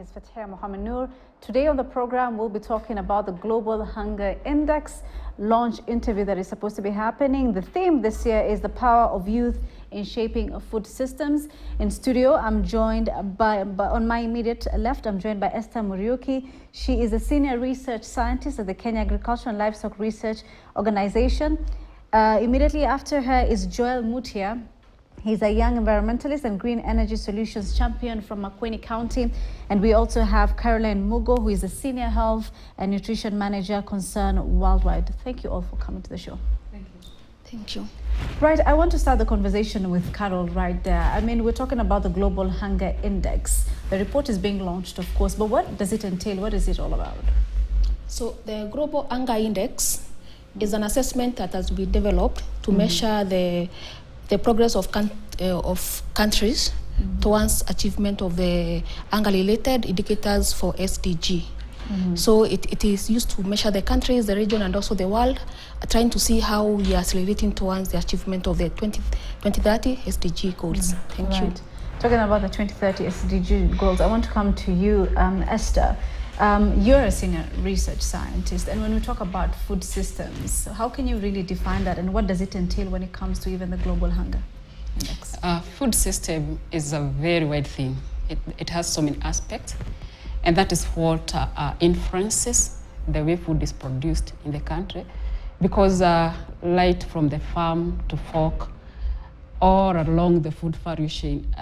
is Fateh Mohammed Noor. Today on the program, we'll be talking about the Global Hunger Index launch interview that is supposed to be happening. The theme this year is the power of youth in shaping food systems. In studio, I'm joined on my immediate left, I'm joined by Esther Muriuki. She is a senior research scientist at the Kenya Agriculture and Livestock Research Organization. Immediately after her is Joel Mutia. He's a young environmentalist and green energy solutions champion from Makueni County. And we also have Caroline Mugo, who is a senior health and nutrition manager concern worldwide. Thank you all for coming to the show. Thank you. Thank you. Right, I want to start the conversation with Carol right there. I mean, we're talking about the Global Hunger Index. The report is being launched, of course, but what does it entail? What is it all about? So the Global Hunger Index is an assessment that has been developed to measure the progress of countries towards achievement of the hunger-related indicators for SDG. So it is used to measure the countries, the region, and also the world, trying to see how we are accelerating towards the achievement of the 2030 SDG goals. Thank you. Talking about the 2030 SDG goals, I want to come to you, Esther. You're a senior research scientist, and when we talk about food systems, how can you really define that, and what does it entail when it comes to even the Global Hunger Index? Food system is a very wide thing. It has so many aspects, and that is what influences the way food is produced in the country, because right from the farm to fork or along the food value chain,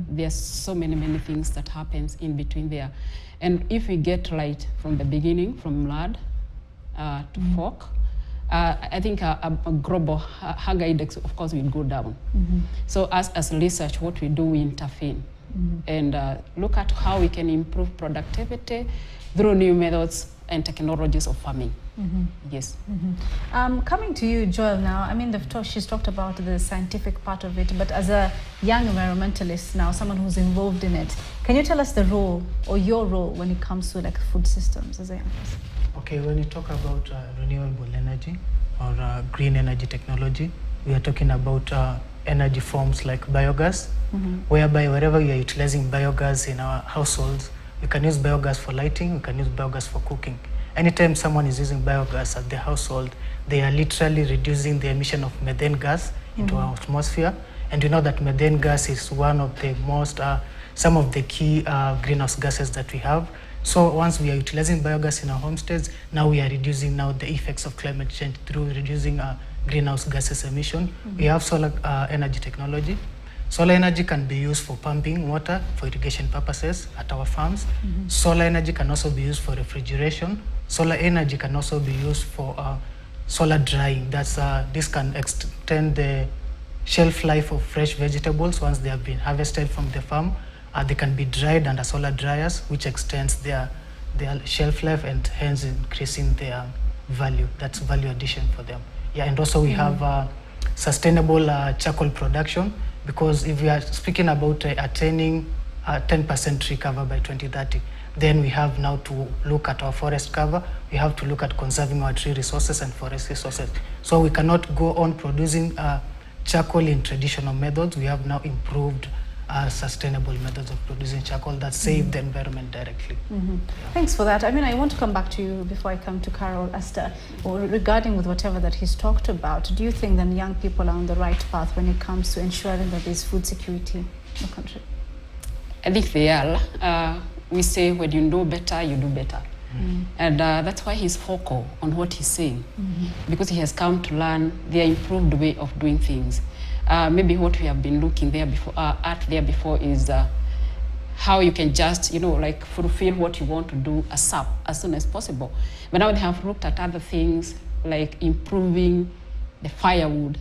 there's so many things that happens in between there. And if we get right from the beginning, from lard to fork, I think a global hunger index, of course, will go down. So as research, what we do, we intervene and look at how we can improve productivity through new methods and technologies of farming. Yes. Coming to you, Joel, now, I mean, she's talked about the scientific part of it, but as a young environmentalist now, someone who's involved in it, can you tell us the role or your role when it comes to like food systems as a young person? Okay, when you talk about renewable energy or green energy technology, we are talking about energy forms like biogas, whereby wherever we are utilizing biogas in our households, we can use biogas for lighting, we can use biogas for cooking. Anytime someone is using biogas at the household, they are literally reducing the emission of methane gas into our atmosphere. And you know that methane gas is one of the most, some of the key greenhouse gases that we have. So once we are utilizing biogas in our homesteads, now we are reducing the effects of climate change through reducing greenhouse gases emission. We have solar energy technology. Solar energy can be used for pumping water for irrigation purposes at our farms. Solar energy can also be used for refrigeration. Solar energy can also be used for solar drying. This can extend the shelf life of fresh vegetables once they have been harvested from the farm. They can be dried under solar dryers, which extends their shelf life and hence increasing their value. That's value addition for them. Yeah, and also we have sustainable charcoal production, because if we are speaking about attaining 10% tree cover by 2030, then we have now to look at our forest cover. We have to look at conserving our tree resources and forest resources. So we cannot go on producing charcoal in traditional methods. We have now improved sustainable methods of producing charcoal that save the environment directly. Thanks for that. I mean, I want to come back to you before I come to Carol, Esther, regarding with whatever that he's talked about. Do you think that young people are on the right path when it comes to ensuring that there's food security in the country? I think they are. We say when you know better, you do better. And that's why he's focal on what he's saying, because he has come to learn the improved way of doing things. Maybe what we have been looking there before is how you can just, like fulfill what you want to do ASAP, as soon as possible. But now they have looked at other things like improving the firewood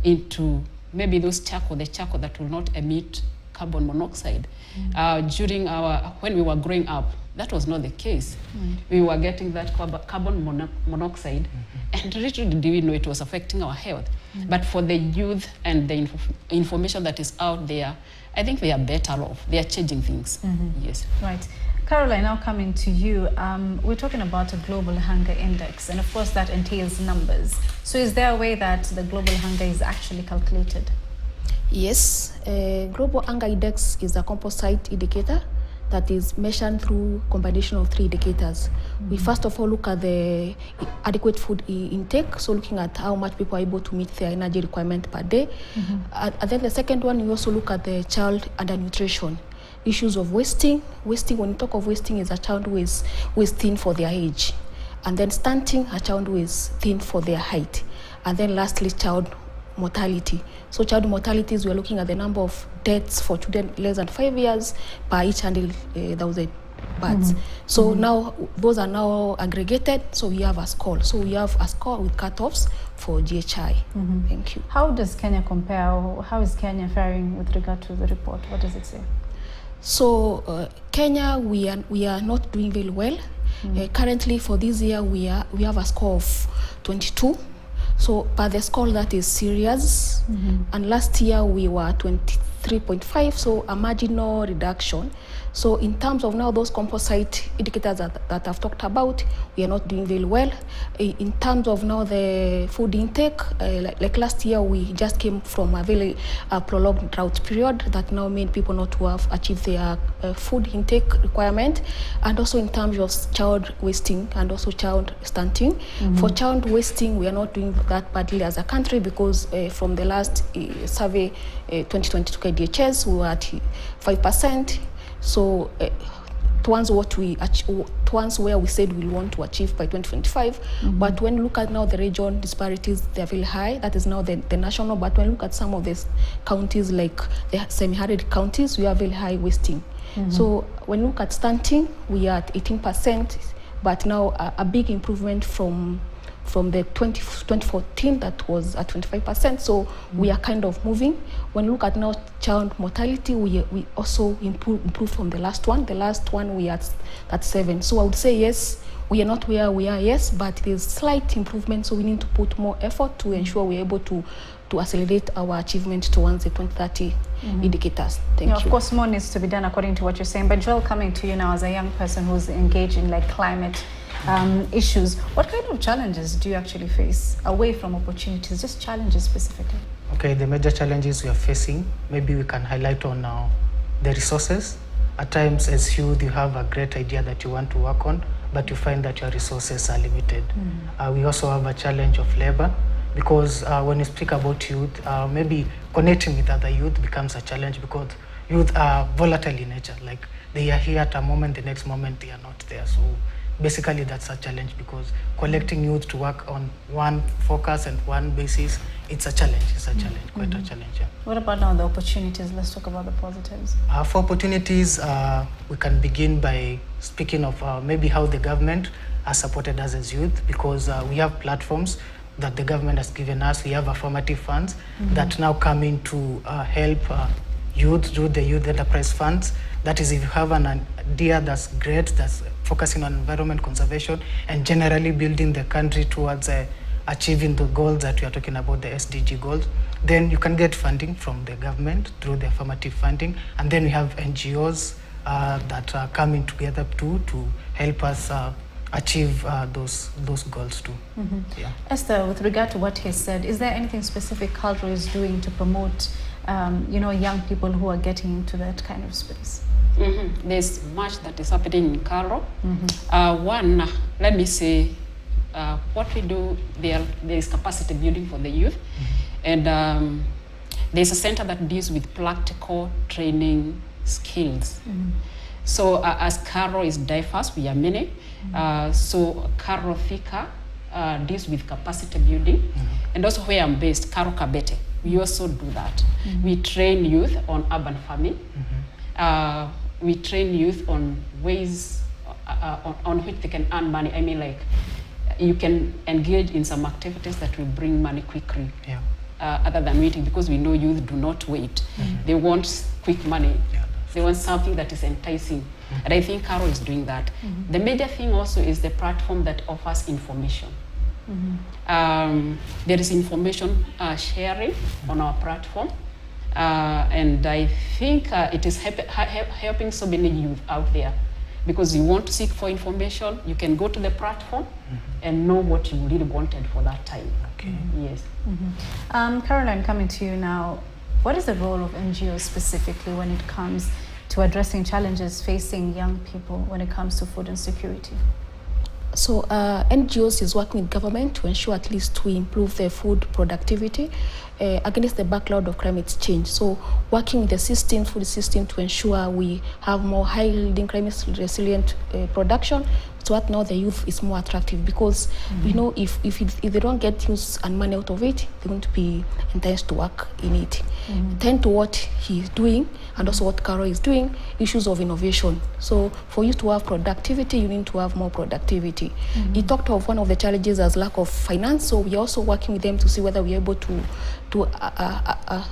into maybe the charcoal that will not emit carbon monoxide. When we were growing up, that was not the case. We were getting that carbon monoxide, and little did we know it was affecting our health. But for the youth and the information that is out there, I think they are better off. They are changing things. Yes. Right. Caroline, now coming to you, we're talking about a global hunger index, and of course that entails numbers. So is there a way that the global hunger is actually calculated? Yes, Global Hunger Index is a composite indicator that is measured through combination of 3 indicators. We first of all look at the adequate food intake, so looking at how much people are able to meet their energy requirement per day. And then the second one, we also look at the child undernutrition. Issues of wasting. Wasting, when you talk of wasting, is a child who is thin for their age. And then stunting, a child who is thin for their height. And then lastly, child mortality. So child mortalities, we are looking at the number of deaths for children less than 5 years per each 100,000 births. So now those are now aggregated, so we have a score. So we have a score with cutoffs for GHI. Thank you. How does Kenya compare? How is Kenya faring with regard to the report? What does it say? So Kenya, we are not doing very well. Currently for this year, we have a score of 22. So by the score, that is serious. And last year we were 23.5, so a marginal reduction. So in terms of now those composite indicators that I've talked about, we are not doing very well. In terms of now the food intake, like last year we just came from a very prolonged drought period that now made people not to have achieved their food intake requirement. And also in terms of child wasting and also child stunting. For child wasting, we are not doing that badly as a country because from the last survey 2022 KDHS, we were at 5%. So towards where we said we want to achieve by 2025. But when you look at now the region disparities, they're very high. That is now the national. But when you look at some of these counties, like the semi-arid counties, we have very high wasting. So when you look at stunting, we are at 18%, but now a big improvement from the 2014 that was at 25%. So we are kind of moving. When you look at now child mortality, we also improve from the last one. The last one we are at 7. So I would say yes, we are not where we are, yes, but there's slight improvement. So we need to put more effort to ensure we're able to accelerate our achievement towards the 2030 indicators. Thank you. Of course, more needs to be done according to what you're saying. But Joel, coming to you now as a young person who's engaged in like climate issues, what kind of challenges do you actually face away from opportunities, just challenges specifically? Okay, the major challenges we are facing, maybe we can highlight on the resources. At times as youth, you have a great idea that you want to work on, but you find that your resources are limited. We also have a challenge of labor, because when you speak about youth, maybe connecting with other youth becomes a challenge because youth are volatile in nature. Like they are here at a moment, the next moment they are not there. So basically that's a challenge because collecting youth to work on one focus and one basis, it's a challenge. It's a challenge, quite a challenge. Yeah. What about now the opportunities? Let's talk about the positives. For opportunities, we can begin by speaking of maybe how the government has supported us as youth, because we have platforms that the government has given us. We have affirmative funds that now come in to help youth through the youth enterprise funds. That is, if you have an idea that's great, that's focusing on environment conservation and generally building the country towards achieving the goals that we are talking about, the SDG goals, then you can get funding from the government through the affirmative funding. And then we have NGOs that are coming together to help us achieve those goals too. Yeah. Esther, with regard to what he said, is there anything specific Calro is doing to promote young people who are getting into that kind of space? There's much that is happening in Calro. One, let me say, what we do there is capacity building for the youth, and there's a center that deals with practical training skills. So as Calro is diverse, we are many. So Calro Thika deals with capacity building, and also where I'm based, Calro Kabete, we also do that. We train youth on urban farming. We train youth on ways on which they can earn money. I mean, like, you can engage in some activities that will bring money quickly, other than waiting, because we know youth do not wait. They want quick money. They want something that is enticing. And I think Calro is doing that. The major thing also is the platform that offers information. There is information sharing on our platform. And I think it is helping so many youth out there, because you want to seek for information, you can go to the platform and know what you really wanted for that time. Yes. Caroline, coming to you now, what is the role of NGOs specifically when it comes to addressing challenges facing young people when it comes to food insecurity? So NGOs is working with government to ensure at least to improve their food productivity against the backlog of climate change. So working with the system, food system, to ensure we have more high-yielding, climate-resilient production, so that now the youth is more attractive, because you know, if they don't get use and money out of it, they're going to be enticed to work in it. Tend to what he's doing and also what Carol is doing, issues of innovation. So for you to have productivity, you need to have more productivity. He talked of one of the challenges as lack of finance, so we're also working with them to see whether we're able to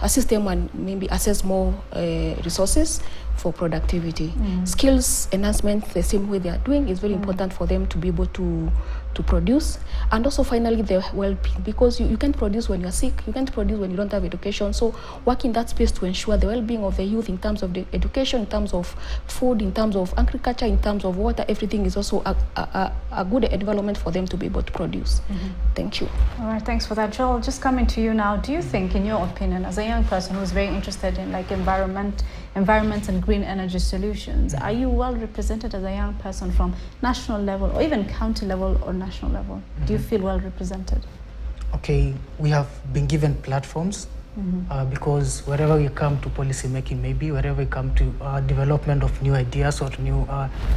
assist them and maybe access more resources for productivity. Skills enhancement, the same way they are doing, is very important for them to be able to produce. And also finally, the well-being, because you can't produce when you're sick, you can't produce when you don't have education. So work in that space to ensure the well-being of the youth in terms of the education, in terms of food, in terms of agriculture, in terms of water, everything is also a good environment for them to be able to produce. Thank you. All right, thanks for that. Joel, just coming to you now, do you think, in your opinion, as a young person who's very interested in like environment and green energy solutions, are you well represented as a young person from national level or even county level or national level? Do you feel well represented? Okay, we have been given platforms because wherever we come to policy making, maybe wherever we come to development of new ideas or new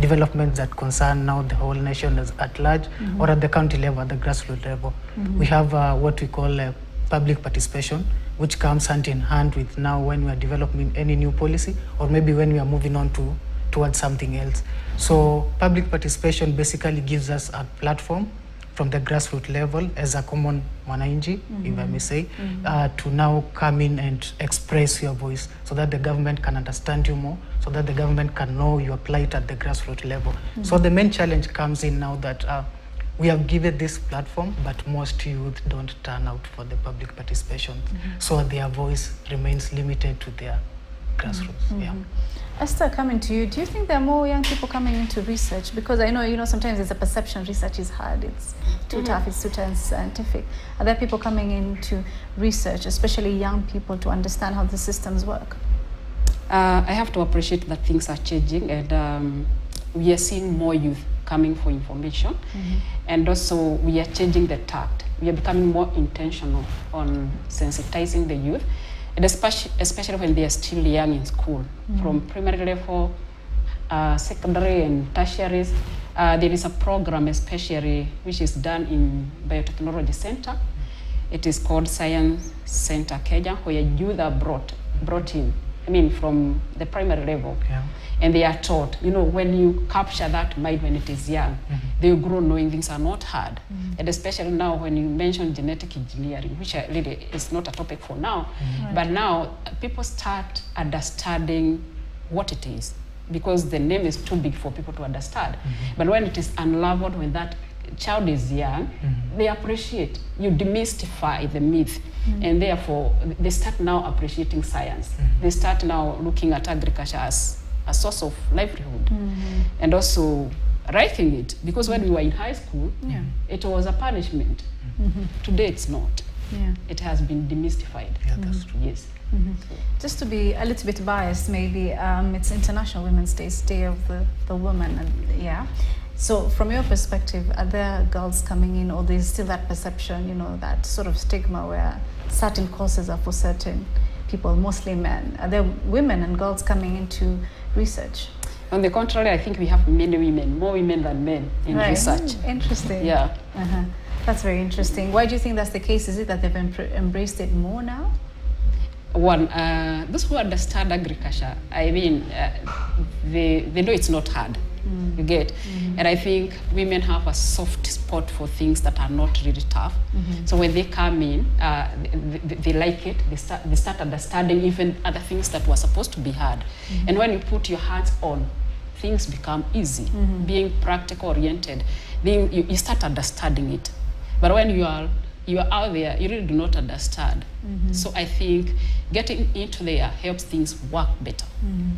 developments that concern now the whole nation as at large, or at the county level, at the grassroots level, we have what we call public participation, which comes hand in hand with now when we are developing any new policy, or maybe when we are moving on towards something else. So public participation basically gives us a platform from the grassroots level as a common mwananchi, if I may say, to now come in and express your voice so that the government can understand you more, so that the government can know your plight at the grassroots level. So the main challenge comes in now that we have given this platform, but most youth don't turn out for the public participation. So their voice remains limited to their grassroots. Esther, coming to you, do you think there are more young people coming into research? Because I know, sometimes it's a perception research is hard, it's too tough, it's too scientific. Are there people coming into research, especially young people, to understand how the systems work? I have to appreciate that things are changing, and we are seeing more youth coming for information, and also we are changing the tact. We are becoming more intentional on sensitizing the youth, and especially when they are still young in school, from primary level, secondary and tertiaries. There is a program especially which is done in Biotechnology Center. It is called Science Center Kenya, where youth are brought in, from the primary level. And they are taught, when you capture that mind when it is young, they will grow knowing things are not hard. And especially now when you mention genetic engineering, which really is not a topic for now, but now people start understanding what it is, because the name is too big for people to understand. But when it is unraveled, when that child is young, they appreciate. You demystify the myth, and therefore they start now appreciating science. They start now looking at agriculture as a source of livelihood, and also writing it, because when we were in high school, it was a punishment. Today it's not. It has been demystified. That's true. Yes. Just to be a little bit biased, maybe it's International Women's Day of the woman, and so from your perspective, are there girls coming in, or there's still that perception, that sort of stigma where certain courses are for certain people, mostly men? Are there women and girls coming into research? On the contrary, I think we have many women, more women than men in research. Interesting. Yeah. That's very interesting. Why do you think that's the case? Is it that they've embraced it more now? One, those who understand agriculture, they know it's not hard. You get? And I think women have a soft spot for things that are not really tough. So when they come in, they like it. They start understanding even other things that were supposed to be hard. And when you put your hands on, things become easy. Being practical oriented, you start understanding it. But when you are out there, you really do not understand. So I think getting into there helps things work better.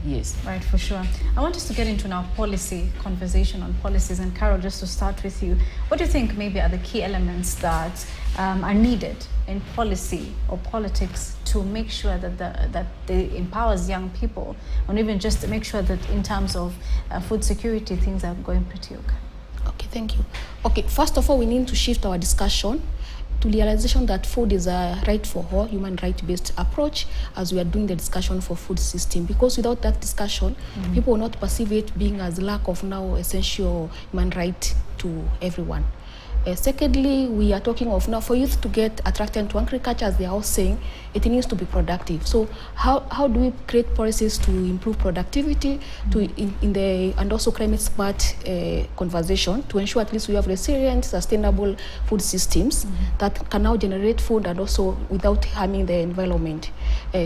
Yes. Right, for sure. I want us to get into now policy conversation on policies. And Carol, just to start with you, what do you think maybe are the key elements that are needed in policy or politics to make sure that they empowers young people, and even just to make sure that in terms of food security, things are going pretty okay? Okay, thank you. Okay, first of all, we need to shift our discussion to realization that food is a right for all, human right-based approach as we are doing the discussion for food system. Because without that discussion, people will not perceive it being as lack of now essential human right to everyone. Secondly, we are talking of now for youth to get attracted to agriculture, as they are all saying, it needs to be productive. So how do we create policies to improve productivity and also climate smart conversation to ensure at least we have resilient, sustainable food systems that can now generate food and also without harming the environment.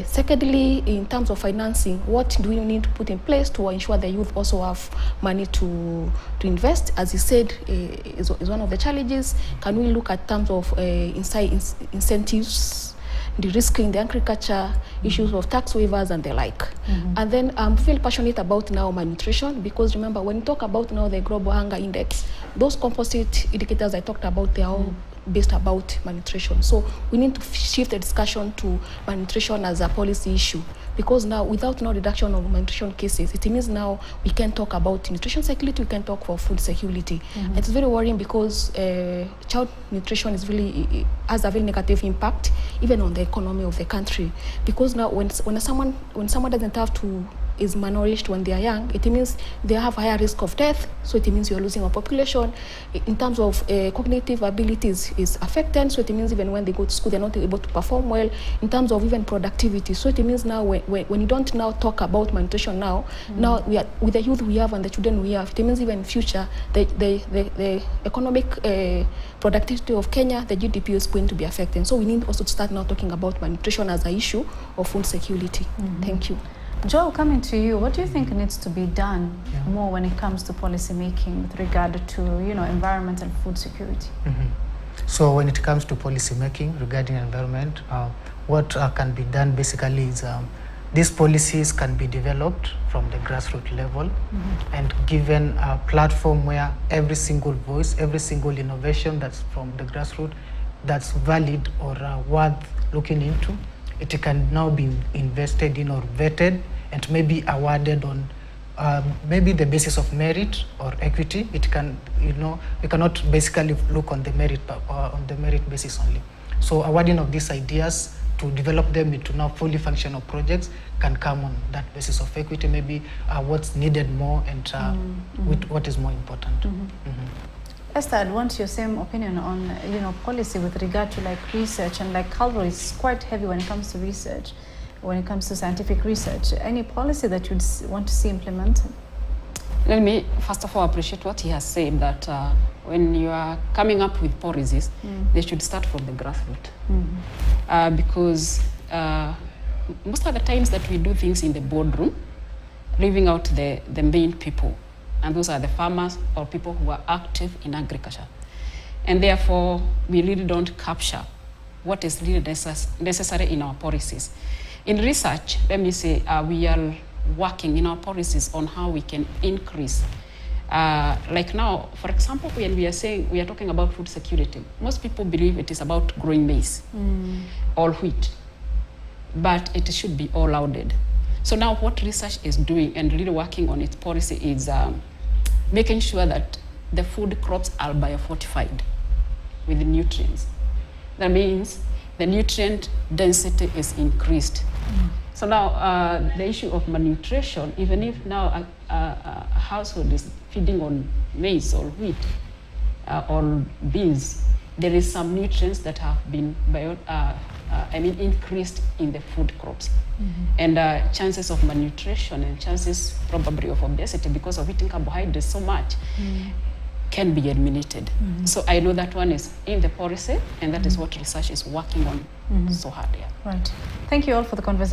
Secondly, in terms of financing, what do we need to put in place to ensure the youth also have money to invest? As you said, is one of the challenges. Can we look at terms of incentives, de-risking the agriculture, issues of tax waivers and the like? And then I'm very passionate about now malnutrition, because remember, when you talk about now the global hunger index, those composite indicators I talked about, they are all based about malnutrition. So we need to shift the discussion to malnutrition as a policy issue, because now without no reduction of malnutrition cases, it means now we can talk about nutrition security, we can talk for food security. It's very worrying because child nutrition is really has a very negative impact even on the economy of the country, because now when someone doesn't have to is malnourished when they are young, it means they have higher risk of death. So it means you're losing our population. In terms of cognitive abilities is affected. So it means even when they go to school, they're not able to perform well. In terms of even productivity. So it means now when you don't now talk about malnutrition now we are, with the youth we have and the children we have, it means even in future the economic productivity of Kenya, the GDP is going to be affected. So we need also to start now talking about malnutrition as an issue of food security. Thank you. Joel, coming to you, what do you think needs to be done more when it comes to policy making with regard to, environment and food security? So when it comes to policy making regarding environment, what can be done basically is these policies can be developed from the grassroots level and given a platform where every single voice, every single innovation that's from the grassroots that's valid or worth looking into, it can now be invested in or vetted and maybe awarded on maybe the basis of merit or equity. It can, we cannot basically look on the merit basis only. So awarding of these ideas to develop them into now fully functional projects can come on that basis of equity, maybe what's needed more and with what is more important. Esther, I'd want your same opinion on, policy with regard to like research, and like Calvary is quite heavy when it comes to research, when it comes to scientific research. Any policy that you'd want to see implemented? Let me first of all appreciate what he has said, that when you are coming up with policies, they should start from the grassroots. Because most of the times that we do things in the boardroom, leaving out the main people, and those are the farmers or people who are active in agriculture. And therefore, we really don't capture what is really necessary in our policies. In research, let me say, we are working in our policies on how we can increase. Like now, for example, when we are talking about food security, most people believe it is about growing maize or wheat, but it should be all loaded. So now what research is doing and really working on its policy is making sure that the food crops are biofortified with the nutrients. That means the nutrient density is increased. So now the issue of malnutrition, even if now a household is feeding on maize or wheat or beans, there is some nutrients that have been increased in the food crops. And chances of malnutrition and chances probably of obesity because of eating carbohydrates so much can be eliminated. So I know that one is in the policy, and that is what research is working on so hard. Right. Thank you all for the conversation.